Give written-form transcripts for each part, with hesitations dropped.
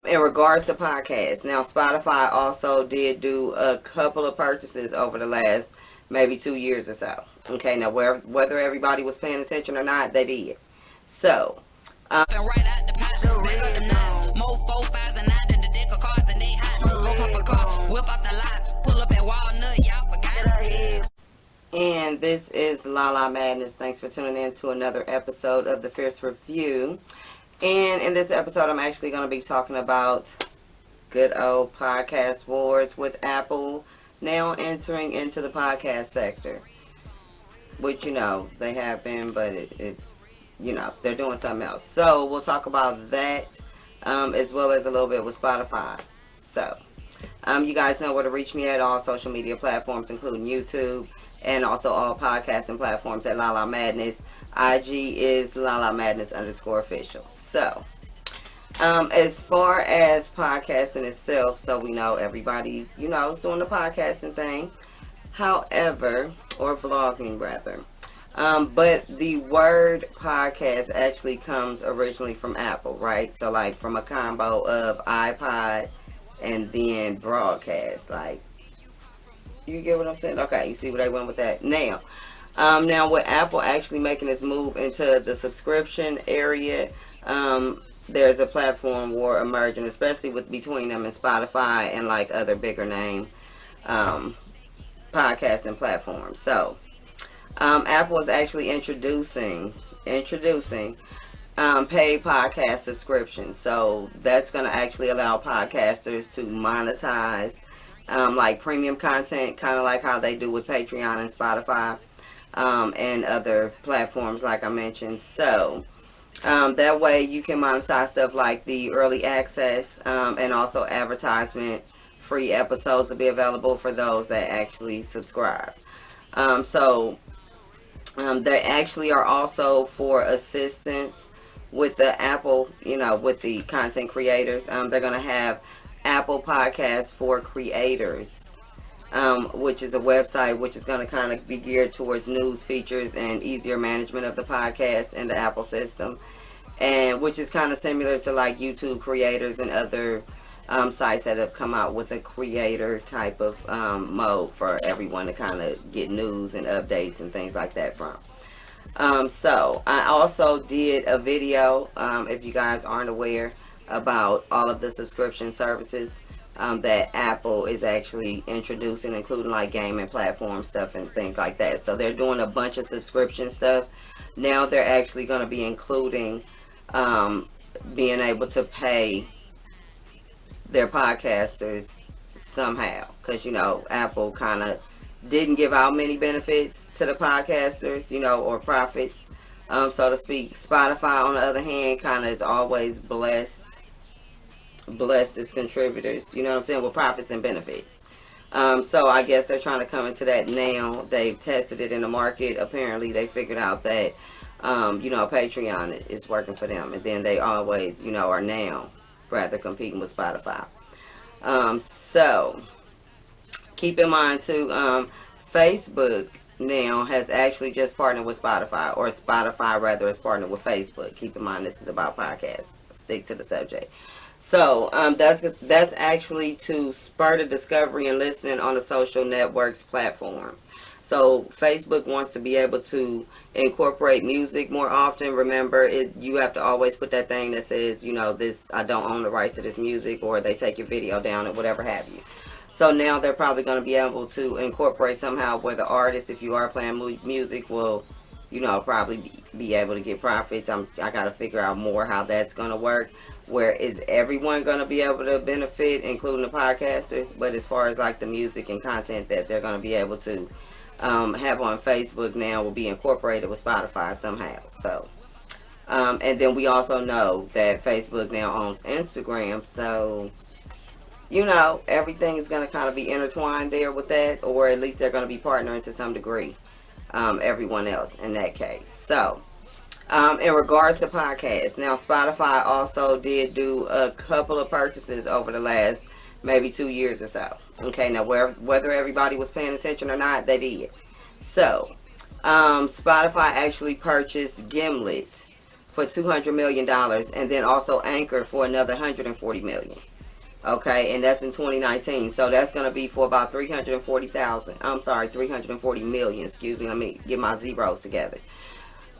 in regards to podcasts, now Spotify also did do a couple of purchases over the last maybe 2 years or so. Okay, now whether everybody was paying attention or not, they did. So, right out the pot, bag up the knots, more 4 5s and 9 in the deck of cards and they hot. Go pop a car, whip out the lot, pull up at Walnut, y'all forgot. And this is Lala Madness. Thanks for tuning in to another episode of the Fierce Review. And in this episode, I'm actually going to be talking about good old podcast wars with Apple now entering into the podcast sector. Which, they have been, but it's, they're doing something else. So, we'll talk about that as well as a little bit with Spotify. So, you guys know where to reach me at all social media platforms, including YouTube, and also all podcasting platforms at Lala Madness. IG is Lala Madness _official. So, as far as podcasting itself, so we know everybody, is doing the podcasting thing. However, or vlogging rather. But the word podcast actually comes originally from Apple, right? So like from a combo of iPod and then broadcast. Like, you get what I'm saying? Okay, you see where they went with that? Now with Apple actually making this move into the subscription area, there's a platform war emerging, especially between them and Spotify and like other bigger name podcasting platforms. So Apple is actually introducing paid podcast subscriptions. So that's going to actually allow podcasters to monetize like premium content, kind of like how they do with Patreon and Spotify and other platforms like I mentioned. So that way you can monetize stuff like the early access and also advertisement free episodes will be available for those that actually subscribe. They actually are also for assistance with the Apple, with the content creators. They're going to have Apple Podcasts for Creators, which is a website which is going to kind of be geared towards news, features, and easier management of the podcast in the Apple system, and which is kind of similar to like YouTube Creators and other sites that have come out with a creator type of mode for everyone to kind of get news and updates and things like that from. So I also did a video, if you guys aren't aware, about all of the subscription services that Apple is actually introducing, including like gaming platform stuff and things like that. So they're doing a bunch of subscription stuff. Now they're actually going to be including being able to pay their podcasters somehow, because Apple kind of didn't give out many benefits to the podcasters, or profits, so to speak. Spotify, on the other hand, kind of is always blessed its contributors, you know what I'm saying, with profits and benefits. So I guess they're trying to come into that now. They've tested it in the market. Apparently they figured out that Patreon is working for them, and then they always are now rather competing with Spotify. So keep in mind too, Facebook now has actually just partnered with Spotify, or Spotify rather has partnered with Facebook. Keep in mind this is about podcasts. Stick to the subject. So that's actually to spur the discovery and listening on the social networks platform. So Facebook wants to be able to incorporate music more often. Remember, you have to always put that thing that says, this, I don't own the rights to this music, or they take your video down or whatever have you. So now they're probably going to be able to incorporate somehow where the artist, if you are playing music, will, probably be able to get profits. I got to figure out more how that's going to work. Where is everyone going to be able to benefit, including the podcasters? But as far as like the music and content that they're going to be able to have on Facebook now will be incorporated with Spotify somehow. So, and then we also know that Facebook now owns Instagram, so everything is going to kind of be intertwined there with that, or at least they're going to be partnering to some degree. Everyone else in that case. So, in regards to podcasts, now Spotify also did do a couple of purchases over the last maybe 2 years or so. Okay, now whether everybody was paying attention or not, they did. So, Spotify actually purchased Gimlet for $200 million, and then also Anchor for another $140 million. Okay, and that's in 2019. So that's going to be for about 340,000. I'm sorry, 340 million. Excuse me. Let me get my zeros together.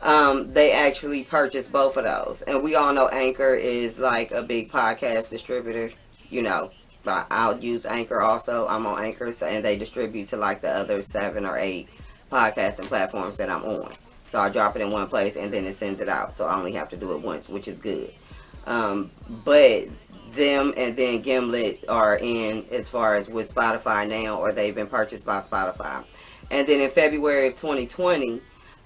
They actually purchased both of those, and we all know Anchor is like a big podcast distributor. You know, but I'll use Anchor also. I'm on Anchor, so, and they distribute to like the other 7 or 8 podcasting platforms that I'm on. So I drop it in one place and then it sends it out. So I only have to do it once, which is good. But them and then Gimlet are in as far as with Spotify now, or they've been purchased by Spotify. And then in February of 2020,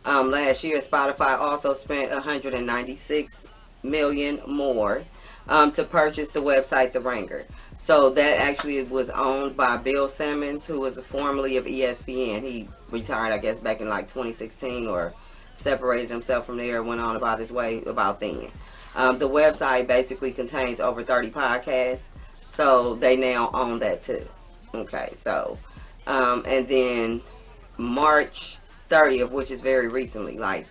last year, Spotify also spent 196 million more to purchase the website The Ringer. So that actually was owned by Bill Simmons, who was formerly of ESPN. He retired, I guess, back in like 2016, or separated himself from there, went on about his way about then. The website basically contains over 30 podcasts, so they now own that too. Okay, so, and then March 30th, which is very recently, like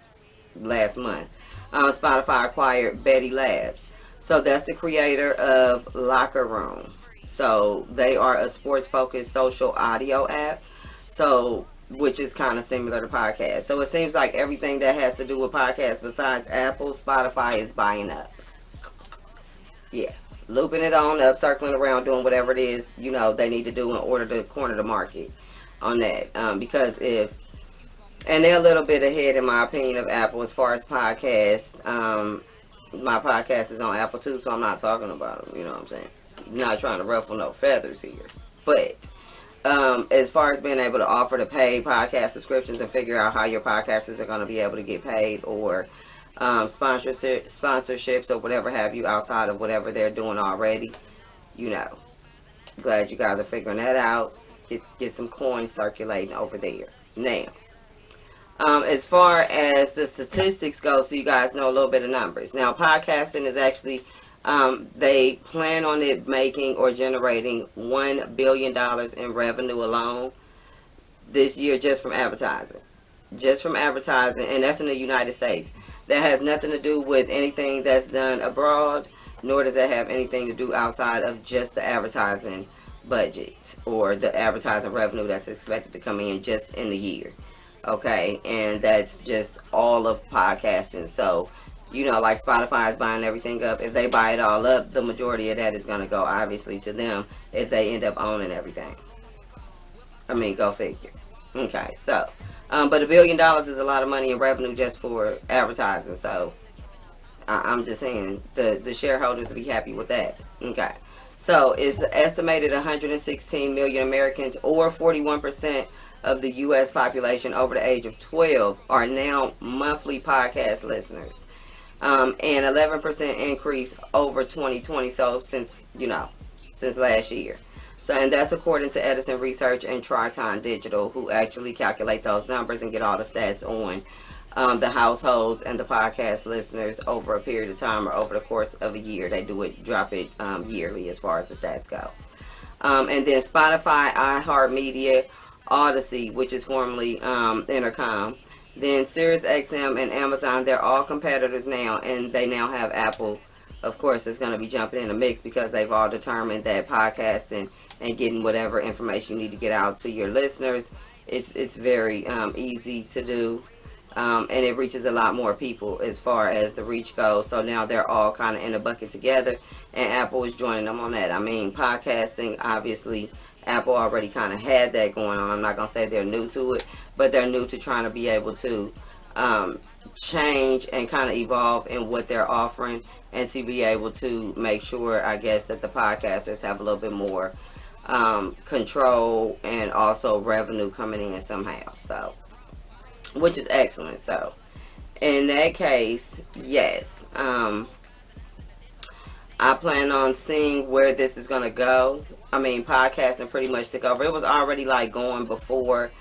last month, Spotify acquired Betty Labs. So that's the creator of Locker Room. So they are a sports-focused social audio app. So, which is kind of similar to podcasts. So it seems like everything that has to do with podcasts besides Apple, Spotify is buying up. Yeah. Looping it on up, circling around, doing whatever it is, you know, they need to do in order to corner the market on that. Because if, and they're a little bit ahead in my opinion of Apple as far as podcasts. My podcast is on Apple too, so I'm not talking about them, you know what I'm saying? I'm not trying to ruffle no feathers here. But as far as being able to offer to pay podcast subscriptions and figure out how your podcasters are going to be able to get paid, or sponsorships or whatever have you outside of whatever they're doing already, you know, glad you guys are figuring that out. Get some coins circulating over there. Now, as far as the statistics go, so you guys know a little bit of numbers. Now, podcasting is actually, they plan on it making or generating $1 billion in revenue alone this year just from advertising. Just from advertising, and that's in the United States. That has nothing to do with anything that's done abroad, nor does it have anything to do outside of just the advertising budget or the advertising revenue that's expected to come in just in the year. Okay, and that's just all of podcasting. So, you know, like Spotify is buying everything up. If they buy it all up, the majority of that is going to go obviously to them if they end up owning everything. I mean, go figure. Okay, so, but $1 billion is a lot of money in revenue just for advertising. So, I'm just saying the shareholders will be happy with that. Okay, so it's estimated 116 million Americans, or 41% of the U.S. population over the age of 12, are now monthly podcast listeners, and 11% increase over 2020. So since last year. So, and that's according to Edison Research and Triton Digital, who actually calculate those numbers and get all the stats on the households and the podcast listeners over a period of time, or over the course of a year. They drop it yearly as far as the stats go. And then Spotify, iHeartMedia, Odyssey, which is formerly Intercom, then SiriusXM and Amazon, they're all competitors now, and they now have Apple, of course, is going to be jumping in the mix, because they've all determined that podcasting and getting whatever information you need to get out to your listeners, it's very easy to do, and it reaches a lot more people as far as the reach goes. So now they're all kind of in a bucket together, and Apple is joining them on that. I mean, podcasting, obviously, Apple already kind of had that going on. I'm not going to say they're new to it, but they're new to trying to be able to change and kind of evolve in what they're offering, and to be able to make sure, I guess, that the podcasters have a little bit more control and also revenue coming in somehow. So, which is excellent. So, in that case, yes, I plan on seeing where this is going to go. I mean, podcasting pretty much took over. It was already like going before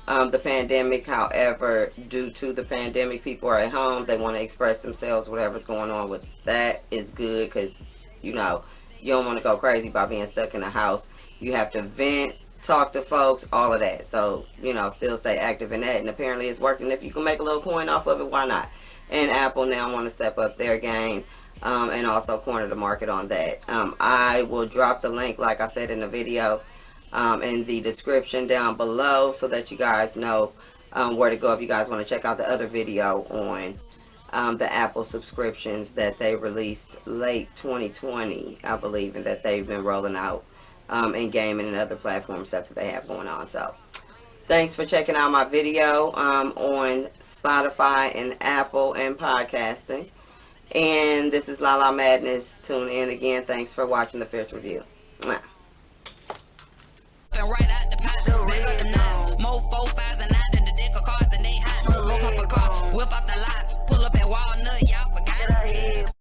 the pandemic. However, due to the pandemic, people are at home. They want to express themselves. Whatever's going on with that is good, because, you know, you don't want to go crazy by being stuck in the house. You have to vent, talk to folks, all of that. So, you know, still stay active in that. And apparently it's working. If you can make a little coin off of it, why not? and Apple now want to step up their game and also corner the market on that. I will drop the link, like I said in the video, in the description down below so that you guys know where to go if you guys want to check out the other video on the Apple subscriptions that they released late 2020, I believe, and that they've been rolling out in gaming and other platform stuff that they have going on. So thanks for checking out my video on Spotify and Apple and podcasting. And this is Lala Madness. Tune in again. Thanks for watching the Fierce Review. Mwah. Right at the pot, big up the nuts, mofo